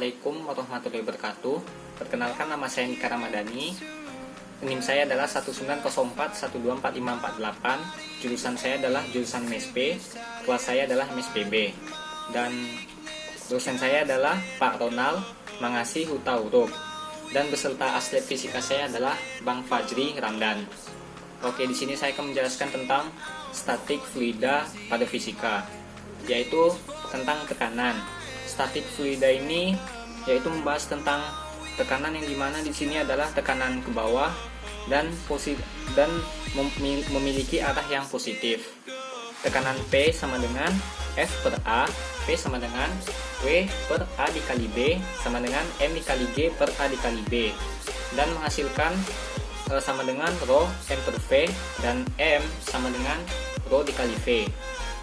Assalamualaikum warahmatullahi wabarakatuh. Perkenalkan, nama saya Nika Ramadhani. NIM saya adalah 1904124548. Jurusan saya adalah jurusan MSP. Kelas saya adalah MSPB. Dan dosen saya adalah Pak Ronald Mangasi Hutauruk. Dan beserta asli fisika saya adalah Bang Fajri Ramdan. Oke, di sini saya akan menjelaskan tentang statik fluida pada fisika, yaitu tentang tekanan. Statik fluida ini yaitu membahas tentang tekanan yang dimana di sini adalah tekanan ke bawah dan memiliki arah yang positif. Tekanan P sama dengan F per A, P sama dengan W per A dikali B sama dengan M dikali G per A dikali B, dan menghasilkan sama dengan Rho M per V, dan M sama dengan Rho dikali V,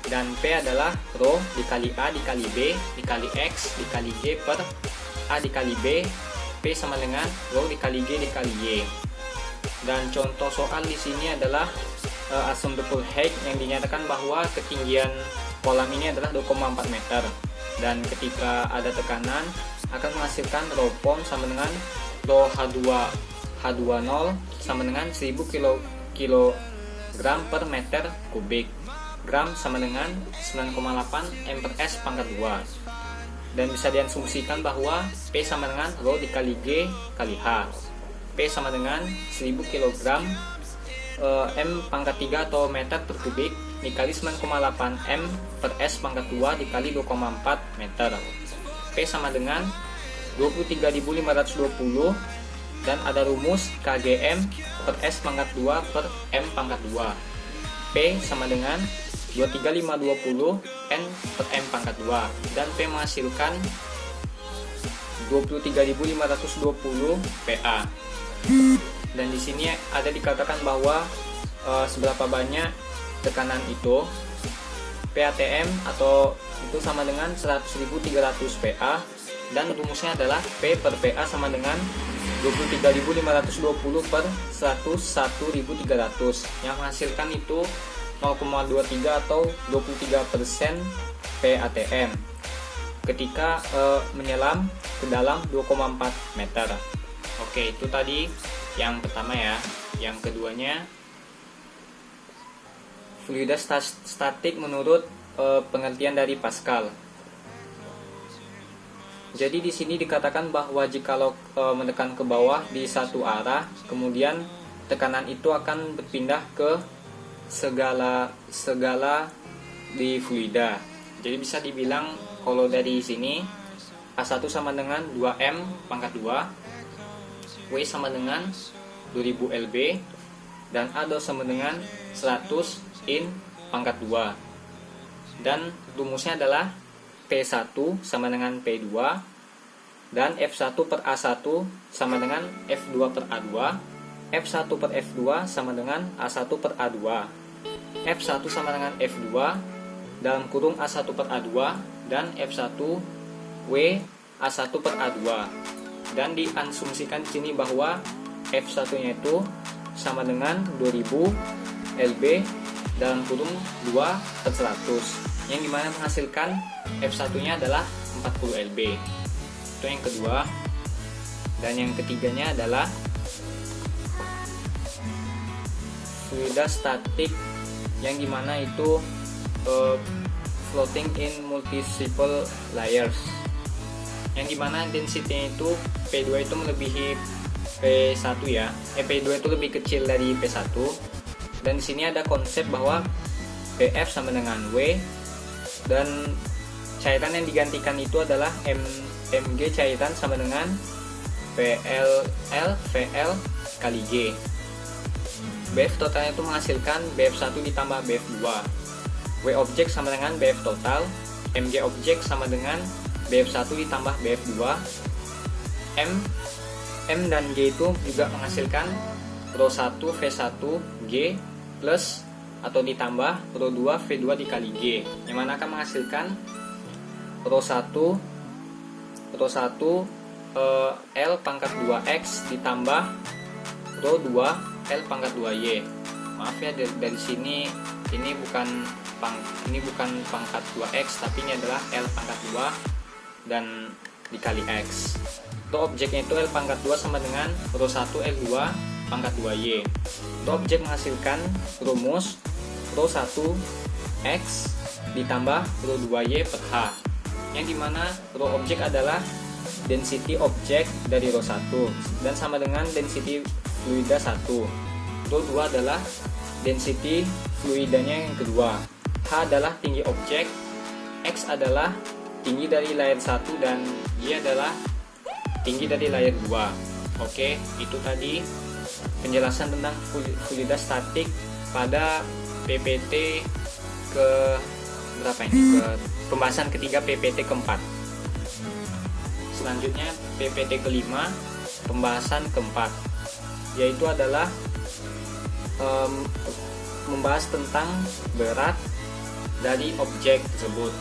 dan P adalah Rho dikali A dikali B dikali X dikali G per A dikali B, P sama dengan Rho dikali G dikali Y. Dan contoh soal di sini adalah asam Doppler-Height yang dinyatakan bahwa ketinggian kolam ini adalah 2,4 meter, dan ketika ada tekanan akan menghasilkan Rho pom sama dengan Rho H20 sama dengan 1000 kg per meter kubik. Gram sama dengan 9,8 M per S pangkat 2. Dan bisa diasumsikan bahwa P sama dengan Rho dikali G kali H. P sama dengan 1000 kg M pangkat 3 atau meter per kubik dikali 9,8 M per S pangkat 2 dikali 2,4 meter. P sama dengan 23.520, dan ada rumus KGM per S pangkat 2 per M pangkat 2. P sama dengan 23520 N per M pangkat 2, dan P menghasilkan 23.520 PA. Dan di sini ada dikatakan bahwa seberapa banyak tekanan itu. PATM atau itu sama dengan 100.300 PA, dan rumusnya adalah P per PA sama dengan 23.520 per 101.300, yang menghasilkan itu 0,23 atau 23% PATM ketika menyelam ke dalam 2,4 meter. Oke, itu tadi yang pertama ya. Yang keduanya, fluida statik menurut pengertian dari Pascal. Jadi di sini dikatakan bahwa jikalau menekan ke bawah di satu arah, kemudian tekanan itu akan berpindah ke segala di fluida. Jadi bisa dibilang kalau dari sini A1 sama dengan 2M pangkat 2, W sama dengan 2000 lb, dan A2 sama dengan 100 in pangkat 2. Dan rumusnya adalah P1 sama dengan P2, dan F1 per A1 sama dengan F2 per A2, F1 per F2 sama dengan A1 per A2, F1 sama dengan F2 dalam kurung A1 per A2, dan F1 W A1 per A2. Dan diasumsikan di sini bahwa F1 nya itu sama dengan 2000 lb dalam kurung 2 per 100, yang dimana menghasilkan F1 nya adalah 40 lb. Itu yang kedua. Dan yang ketiganya adalah fluida statik yang dimana itu floating in multiple layers, yang dimana density itu P2 itu melebihi P1 ya. P2 itu lebih kecil dari P1. Dan di sini ada konsep bahwa PF sama dengan W, dan cairan yang digantikan itu adalah Mg cairan sama dengan PLL VL kali G. BF totalnya itu menghasilkan BF1 ditambah BF2. W objek sama dengan BF total, Mg objek sama dengan BF1 ditambah BF2. M dan G itu juga menghasilkan Rho1 V1 G plus atau ditambah Rho2 V2 dikali G, yang mana akan menghasilkan Rho1 L pangkat 2X ditambah Rho2 L pangkat 2Y. Maaf ya, dari sini ini bukan pangkat 2X, tapi ini adalah L pangkat 2, dan dikali X. Rho objeknya itu L pangkat 2 sama dengan rho 1 L2 pangkat 2Y. Rho objek menghasilkan rumus rho 1 X ditambah rho 2Y per H, yang dimana rho objek adalah density objek dari rho 1 dan sama dengan density fluida 1. Rho 2 adalah density fluidanya yang kedua. H adalah tinggi objek, X adalah tinggi dari layer 1 dan Y adalah tinggi dari layer 2. Oke, itu tadi penjelasan tentang fluida statik pada PPT ke berapa ini? Ke pembahasan ketiga PPT keempat. Selanjutnya PPT kelima, pembahasan keempat, yaitu adalah membahas tentang berat dari objek tersebut.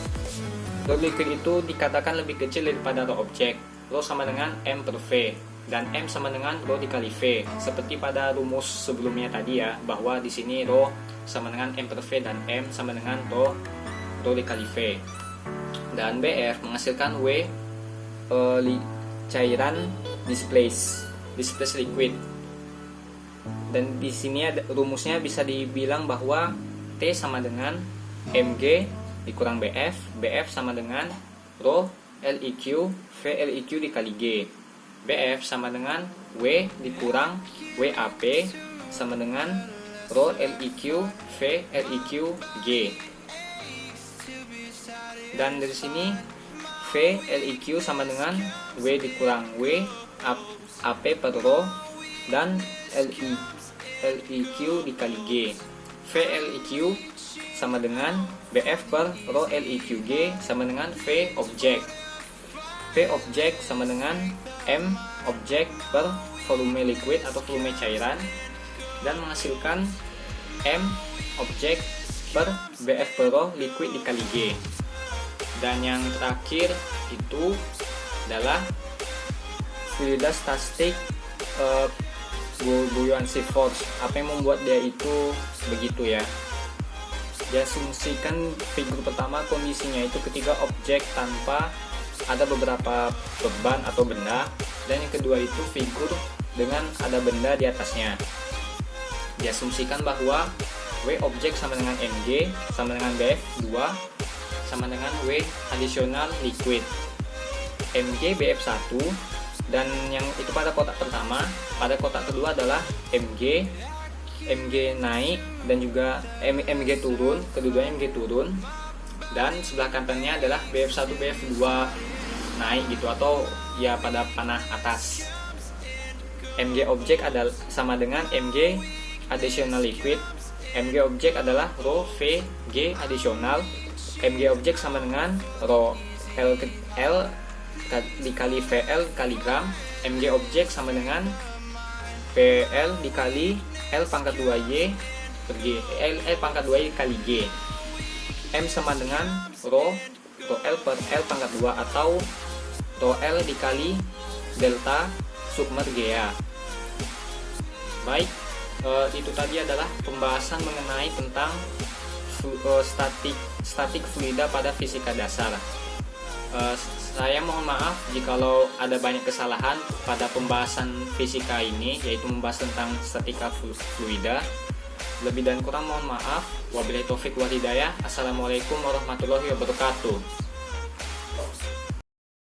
Rho liquid itu dikatakan lebih kecil daripada rho objek. Rho sama dengan M per V dan M sama dengan rho dikali V. Seperti pada rumus sebelumnya tadi ya, bahwa di sini rho sama dengan M per V dan M sama dengan rho dikali V. Dan BF menghasilkan W cairan displaced liquid. Dan di sini ada rumusnya, bisa dibilang bahwa T sama dengan Mg dikurang BF, BF sama dengan rho LIQ V LIQ dikali G. BF sama dengan W dikurang WAP sama dengan rho LIQ V LIQ G. Dan dari sini V LIQ sama dengan W dikurang W AP per rho dan LIQ dikali G. V LIQ sama dengan BF per rho LIQ G sama dengan V objek. V objek sama dengan M objek per volume liquid atau volume cairan, dan menghasilkan M objek per BF per rho liquid dikali G. Dan yang terakhir itu adalah fluida statik buoyancy force. Apa yang membuat dia itu begitu ya? Diasumsikan figur pertama kondisinya itu ketika objek tanpa ada beberapa beban atau benda, dan yang kedua itu figur dengan ada benda di atasnya. Diasumsikan bahwa W objek sama dengan Mg sama dengan BF 2 sama dengan W additional liquid, Mg BF 1, dan yang itu pada kotak pertama. Pada kotak kedua adalah Mg naik dan juga Mg turun, keduanya Mg turun, dan sebelah kanannya adalah BF1 BF2 naik gitu, atau ya pada panah atas. Mg objek adalah sama dengan Mg additional liquid, Mg objek adalah rho V G additional, Mg objek sama dengan rho L dikali VL kali gram, Mg objek sama dengan PL dikali L pangkat 2Y per G, L pangkat 2Y kali G. M sama dengan rho L per L pangkat 2 atau rho L dikali delta submer Ga. Baik, itu tadi adalah pembahasan mengenai tentang statik fluida pada fisika dasar. Saya mohon maaf jikalau ada banyak kesalahan pada pembahasan fisika ini, yaitu membahas tentang statika fluida. Lebih dan kurang mohon maaf. Wabillahi taufik wal hidayah. Assalamualaikum warahmatullahi wabarakatuh.